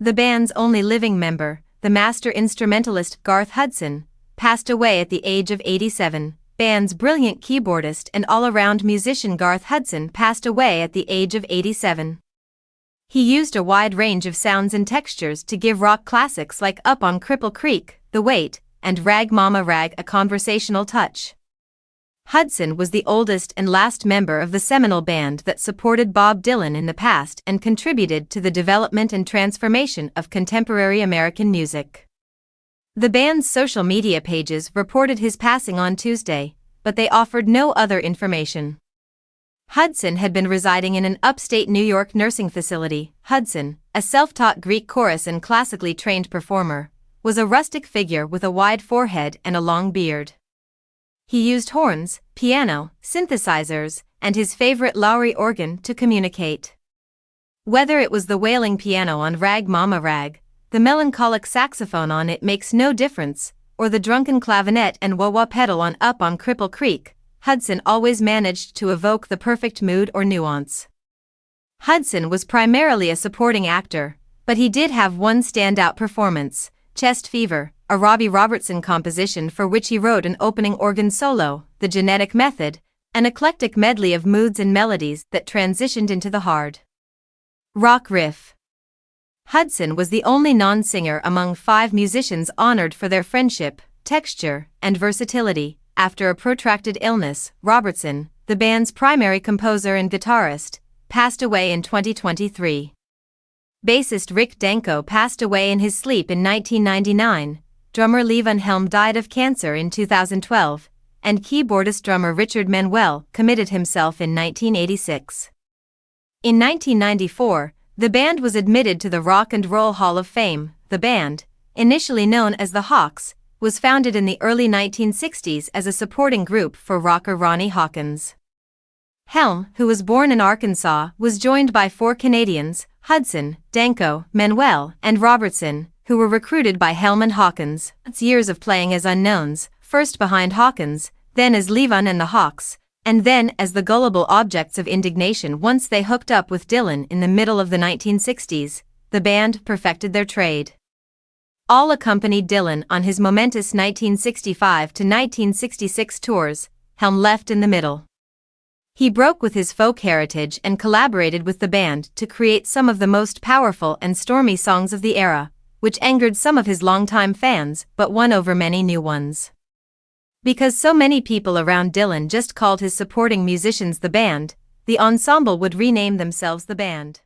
The band's only living member, the master instrumentalist Garth Hudson, passed away at the age of 87. Band's brilliant keyboardist and all-around musician Garth Hudson passed away at the age of 87. He used a wide range of sounds and textures to give rock classics like Up on Cripple Creek, The Weight, and Rag Mama Rag a conversational touch. Hudson was the oldest and last member of the seminal band that supported Bob Dylan in the past and contributed to the development and transformation of contemporary American music. The band's social media pages reported his passing on Tuesday, but they offered no other information. Hudson had been residing in an upstate New York nursing facility. Hudson, a self-taught Greek chorus and classically trained performer, was a rustic figure with a wide forehead and a long beard. He used horns, piano, synthesizers, and his favorite Lowrey organ to communicate. Whether it was the wailing piano on Rag Mama Rag, the melancholic saxophone on It Makes No Difference, or the drunken clavinet and wah-wah pedal on Up on Cripple Creek, Hudson always managed to evoke the perfect mood or nuance. Hudson was primarily a supporting actor, but he did have one standout performance, Chest Fever, a Robbie Robertson composition for which he wrote an opening organ solo, The Genetic Method, an eclectic medley of moods and melodies that transitioned into the hard rock riff. Hudson was the only non-singer among 5 musicians honored for their friendship, texture, and versatility. After a protracted illness, Robertson, the band's primary composer and guitarist, passed away in 2023. Bassist Rick Danko passed away in his sleep in 1999, drummer Lee Van Helm died of cancer in 2012, and keyboardist drummer Richard Manuel committed himself in 1986. In 1994, the band was admitted to the Rock and Roll Hall of Fame. The band, initially known as the Hawks, was founded in the early 1960s as a supporting group for rocker Ronnie Hawkins. Helm, who was born in Arkansas, was joined by 4 Canadians, Hudson, Danko, Manuel, and Robertson, who were recruited by Helm and Hawkins. It's years of playing as unknowns, first behind Hawkins, then as Levon and the Hawks, and then as the gullible objects of indignation once they hooked up with Dylan in the middle of the 1960s, the band perfected their trade. All accompanied Dylan on his momentous 1965 to 1966 tours. Helm left in the middle. He broke with his folk heritage and collaborated with the band to create some of the most powerful and stormy songs of the era, which angered some of his longtime fans but won over many new ones. Because so many people around Dylan just called his supporting musicians the band, the ensemble would rename themselves the band.